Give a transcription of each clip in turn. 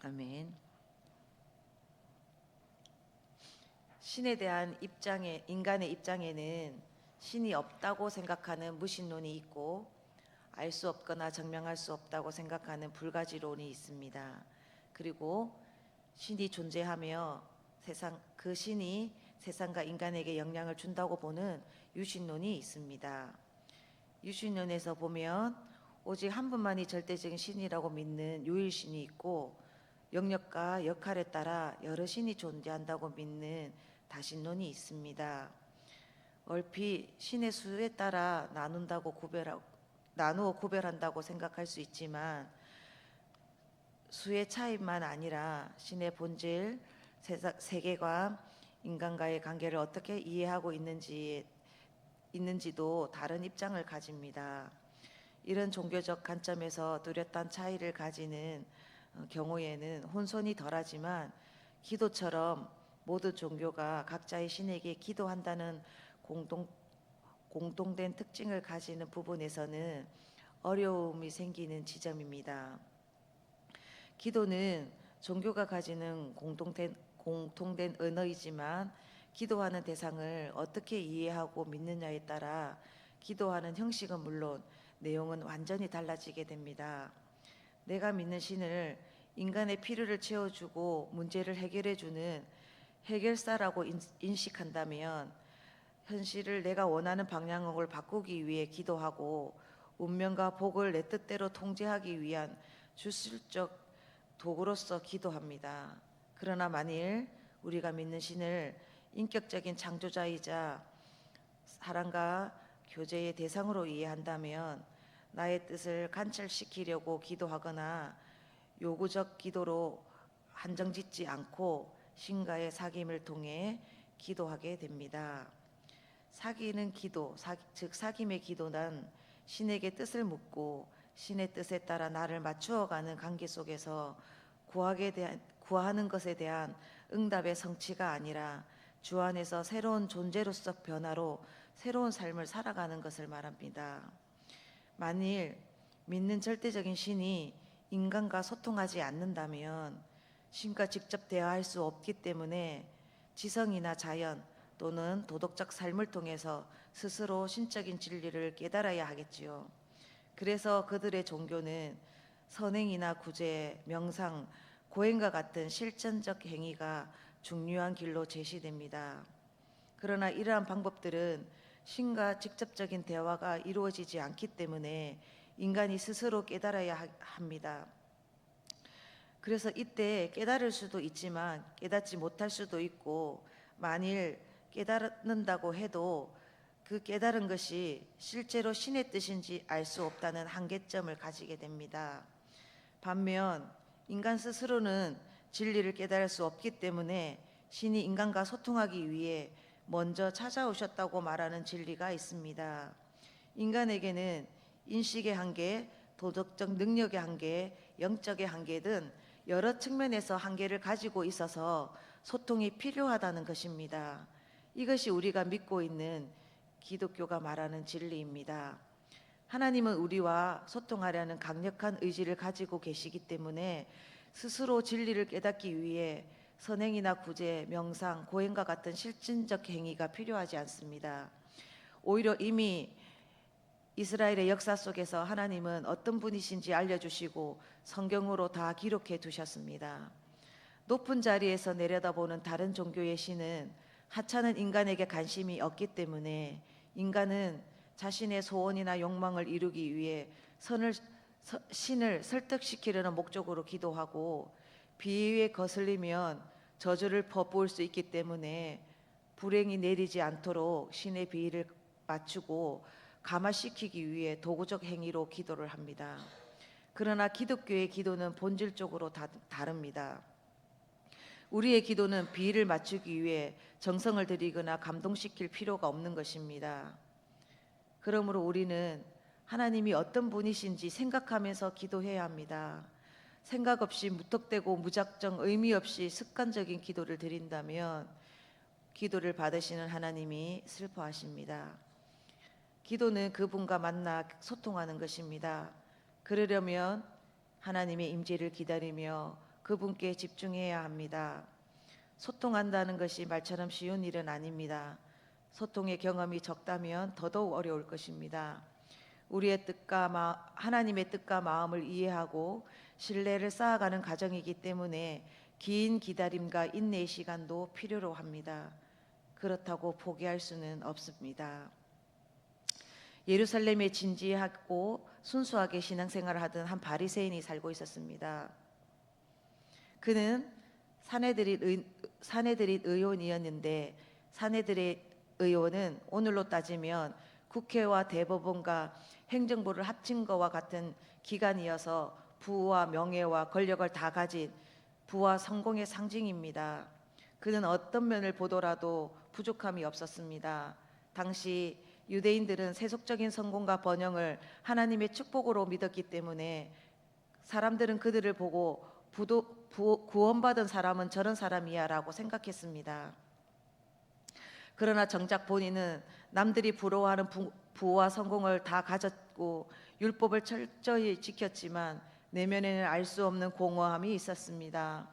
아멘. 신에 대한 인간의 입장에는 신이 없다고 생각하는 무신론이 있고, 알 수 없거나 증명할 수 없다고 생각하는 불가지론이 있습니다. 그리고 신이 존재하며 그 신이 세상과 인간에게 영향을 준다고 보는 유신론이 있습니다. 유신론에서 보면 오직 한 분만이 절대적인 신이라고 믿는 유일신이 있고, 영역과 역할에 따라 여러 신이 존재한다고 믿는 다신론이 있습니다. 얼핏 신의 수에 따라 나누어 구별한다고 생각할 수 있지만, 수의 차이만 아니라 신의 본질, 세계관, 인간과의 관계를 어떻게 이해하고 있는지도 다른 입장을 가집니다. 이런 종교적 관점에서 뚜렷한 차이를 가지는 경우에는 혼선이 덜하지만, 기도처럼 모든 종교가 각자의 신에게 기도한다는 공동된 특징을 가지는 부분에서는 어려움이 생기는 지점입니다. 기도는 종교가 가지는 공통된 언어이지만, 기도하는 대상을 어떻게 이해하고 믿느냐에 따라 기도하는 형식은 물론 내용은 완전히 달라지게 됩니다. 내가 믿는 신을 인간의 필요를 채워주고 문제를 해결해주는 해결사라고 인식한다면, 현실을 내가 원하는 방향으로 바꾸기 위해 기도하고 운명과 복을 내 뜻대로 통제하기 위한 주술적 도구로서 기도합니다. 그러나 만일 우리가 믿는 신을 인격적인 창조자이자 사랑과 교제의 대상으로 이해한다면, 나의 뜻을 관철시키려고 기도하거나 요구적 기도로 한정짓지 않고 신과의 사귐을 통해 기도하게 됩니다. 즉 사귐의 기도는 신에게 뜻을 묻고 신의 뜻에 따라 나를 맞추어가는 관계 속에서 구하는 것에 대한 응답의 성취가 아니라 주 안에서 새로운 존재로서 변화로 새로운 삶을 살아가는 것을 말합니다. 만일 믿는 절대적인 신이 인간과 소통하지 않는다면 신과 직접 대화할 수 없기 때문에 지성이나 자연 또는 도덕적 삶을 통해서 스스로 신적인 진리를 깨달아야 하겠지요. 그래서 그들의 종교는 선행이나 구제, 명상, 고행과 같은 실천적 행위가 중요한 길로 제시됩니다. 그러나 이러한 방법들은 신과 직접적인 대화가 이루어지지 않기 때문에 인간이 스스로 깨달아야 합니다. 그래서 이때 깨달을 수도 있지만 깨닫지 못할 수도 있고, 만일 깨달는다고 해도 그 깨달은 것이 실제로 신의 뜻인지 알 수 없다는 한계점을 가지게 됩니다. 반면 인간 스스로는 진리를 깨달을 수 없기 때문에 신이 인간과 소통하기 위해 먼저 찾아오셨다고 말하는 진리가 있습니다. 인간에게는 인식의 한계, 도덕적 능력의 한계, 영적의 한계 등 여러 측면에서 한계를 가지고 있어서 소통이 필요하다는 것입니다. 이것이 우리가 믿고 있는 기독교가 말하는 진리입니다. 하나님은 우리와 소통하려는 강력한 의지를 가지고 계시기 때문에 스스로 진리를 깨닫기 위해 선행이나 구제, 명상, 고행과 같은 실천적 행위가 필요하지 않습니다. 오히려 이미 이스라엘의 역사 속에서 하나님은 어떤 분이신지 알려주시고 성경으로 다 기록해 두셨습니다. 높은 자리에서 내려다보는 다른 종교의 신은 하찮은 인간에게 관심이 없기 때문에 인간은 자신의 소원이나 욕망을 이루기 위해 신을 설득시키려는 목적으로 기도하고, 비위에 거슬리면 저주를 퍼부을 수 있기 때문에 불행이 내리지 않도록 신의 비위를 맞추고 감화시키기 위해 도구적 행위로 기도를 합니다. 그러나 기독교의 기도는 본질적으로 다릅니다. 우리의 기도는 비위를 맞추기 위해 정성을 들이거나 감동시킬 필요가 없는 것입니다. 그러므로 우리는 하나님이 어떤 분이신지 생각하면서 기도해야 합니다. 생각 없이 무턱대고 무작정 의미 없이 습관적인 기도를 드린다면 기도를 받으시는 하나님이 슬퍼하십니다. 기도는 그분과 만나 소통하는 것입니다. 그러려면 하나님의 임재를 기다리며 그분께 집중해야 합니다. 소통한다는 것이 말처럼 쉬운 일은 아닙니다. 소통의 경험이 적다면 더더욱 어려울 것입니다. 우리의 하나님의 뜻과 마음을 이해하고 신뢰를 쌓아가는 과정이기 때문에 긴 기다림과 인내의 시간도 필요로 합니다. 그렇다고 포기할 수는 없습니다. 예루살렘에 진지하고 순수하게 신앙생활을 하던 한 바리새인이 살고 있었습니다. 그는 사내들의 의원이었는데, 사내들의 의원은 오늘로 따지면 국회와 대법원과 행정부를 합친 것과 같은 기관이어서 부와 명예와 권력을 다 가진 부와 성공의 상징입니다. 그는 어떤 면을 보더라도 부족함이 없었습니다. 당시 유대인들은 세속적인 성공과 번영을 하나님의 축복으로 믿었기 때문에 사람들은 그들을 보고 구원받은 사람은 저런 사람이야 라고 생각했습니다. 그러나 정작 본인은 남들이 부러워하는 부와 성공을 다 가졌고 율법을 철저히 지켰지만 내면에는 알 수 없는 공허함이 있었습니다.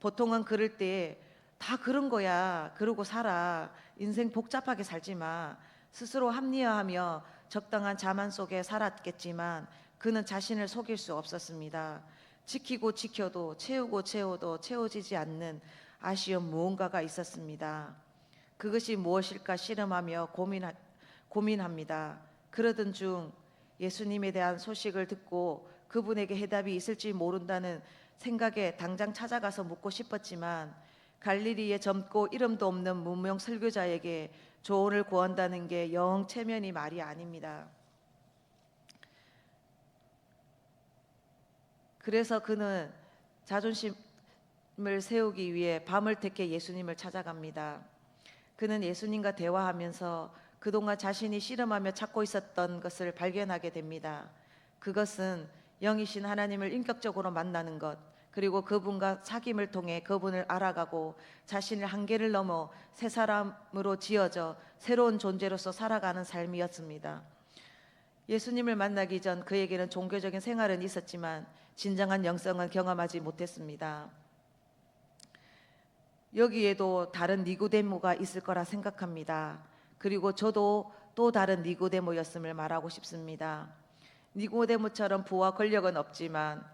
보통은 그럴 때 다 그런 거야, 그러고 살아, 인생 복잡하게 살지 마, 스스로 합리화하며 적당한 자만 속에 살았겠지만 그는 자신을 속일 수 없었습니다. 지키고 지켜도 채우고 채워도 채워지지 않는 아쉬운 무언가가 있었습니다. 그것이 무엇일까 실험하며 고민합니다. 그러던 중 예수님에 대한 소식을 듣고 그분에게 해답이 있을지 모른다는 생각에 당장 찾아가서 묻고 싶었지만 갈릴리의 젊고 이름도 없는 무명 설교자에게 조언을 구한다는 게 영 체면이 말이 아닙니다. 그래서 그는 자존심을 세우기 위해 밤을 택해 예수님을 찾아갑니다. 그는 예수님과 대화하면서 그동안 자신이 씨름하며 찾고 있었던 것을 발견하게 됩니다. 그것은 영이신 하나님을 인격적으로 만나는 것, 그리고 그분과 사귐을 통해 그분을 알아가고 자신의 한계를 넘어 새 사람으로 지어져 새로운 존재로서 살아가는 삶이었습니다. 예수님을 만나기 전 그에게는 종교적인 생활은 있었지만 진정한 영성은 경험하지 못했습니다. 여기에도 다른 니고데모가 있을 거라 생각합니다. 그리고 저도 또 다른 니고데모였음을 말하고 싶습니다. 니고데모처럼 부와 권력은 없지만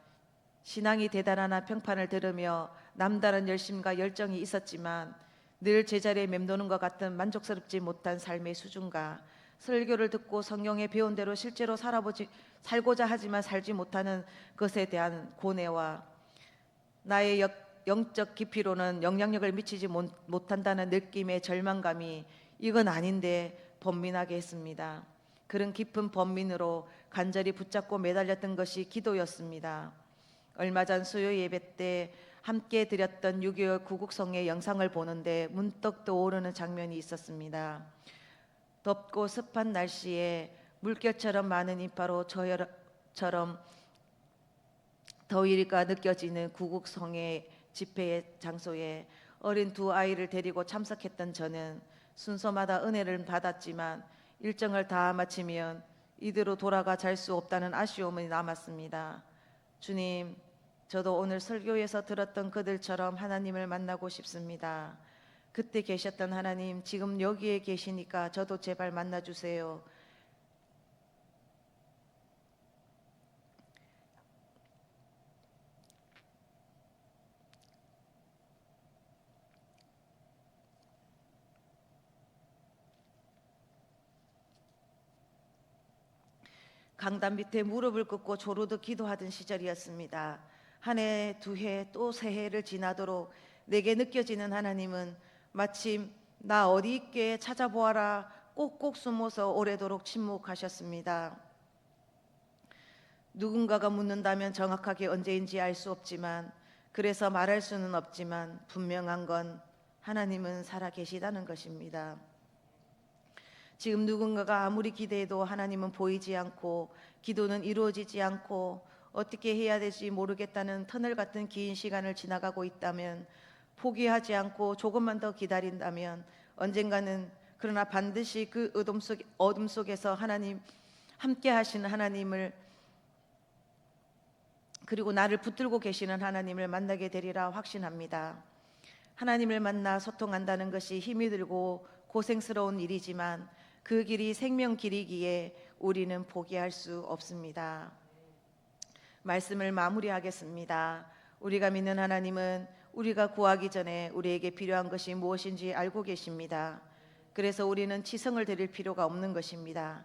신앙이 대단하나 평판을 들으며 남다른 열심과 열정이 있었지만 늘 제자리에 맴도는 것 같은 만족스럽지 못한 삶의 수준과 설교를 듣고 성경에 배운 대로 실제로 살고자 하지만 살지 못하는 것에 대한 고뇌와 나의 영적 깊이로는 영향력을 미치지 못한다는 느낌의 절망감이 이건 아닌데 번민하게 했습니다. 그런 깊은 번민으로 간절히 붙잡고 매달렸던 것이 기도였습니다. 얼마 전 수요 예배 때 함께 드렸던 6.25 구국성의 영상을 보는데 문득 떠오르는 장면이 있었습니다. 덥고 습한 날씨에 물결처럼 많은 인파로 저처럼 더위가 느껴지는 구국성의 집회의 장소에 어린 두 아이를 데리고 참석했던 저는 순서마다 은혜를 받았지만 일정을 다 마치면 이대로 돌아가 잘 수 없다는 아쉬움이 남았습니다. 주님, 저도 오늘 설교에서 들었던 그들처럼 하나님을 만나고 싶습니다. 그때 계셨던 하나님, 지금 여기에 계시니까 저도 제발 만나주세요. 강단 밑에 무릎을 꿇고 조르듯 기도하던 시절이었습니다. 한 해, 두 해, 또 세 해를 지나도록 내게 느껴지는 하나님은 마침 나 어디 있게 찾아보아라 꼭꼭 숨어서 오래도록 침묵하셨습니다. 누군가가 묻는다면 정확하게 언제인지 알 수 없지만, 그래서 말할 수는 없지만 분명한 건 하나님은 살아 계시다는 것입니다. 지금 누군가가 아무리 기대해도 하나님은 보이지 않고 기도는 이루어지지 않고 어떻게 해야 될지 모르겠다는 터널 같은 긴 시간을 지나가고 있다면, 포기하지 않고 조금만 더 기다린다면 언젠가는, 그러나 반드시 그 어둠 속에서 하나님 함께 하시는 하나님을 그리고 나를 붙들고 계시는 하나님을 만나게 되리라 확신합니다. 하나님을 만나 소통한다는 것이 힘이 들고 고생스러운 일이지만 그 길이 생명 길이기에 우리는 포기할 수 없습니다. 말씀을 마무리하겠습니다. 우리가 믿는 하나님은 우리가 구하기 전에 우리에게 필요한 것이 무엇인지 알고 계십니다. 그래서 우리는 치성을 드릴 필요가 없는 것입니다.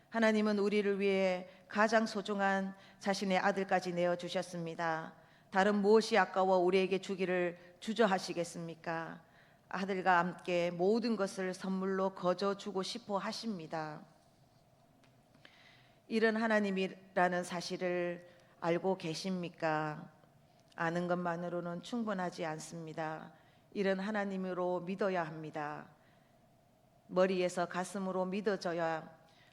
하나님은 우리를 위해 가장 소중한 자신의 아들까지 내어주셨습니다. 다른 무엇이 아까워 우리에게 주기를 주저하시겠습니까? 아들과 함께 모든 것을 선물로 거저 주고 싶어 하십니다. 이런 하나님이라는 사실을 알고 계십니까? 아는 것만으로는 충분하지 않습니다. 이런 하나님으로 믿어야 합니다. 머리에서 가슴으로 믿어져야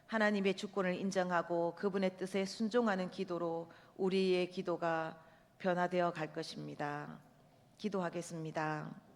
하나님의 주권을 인정하고 그분의 뜻에 순종하는 기도로 우리의 기도가 변화되어 갈 것입니다. 기도하겠습니다.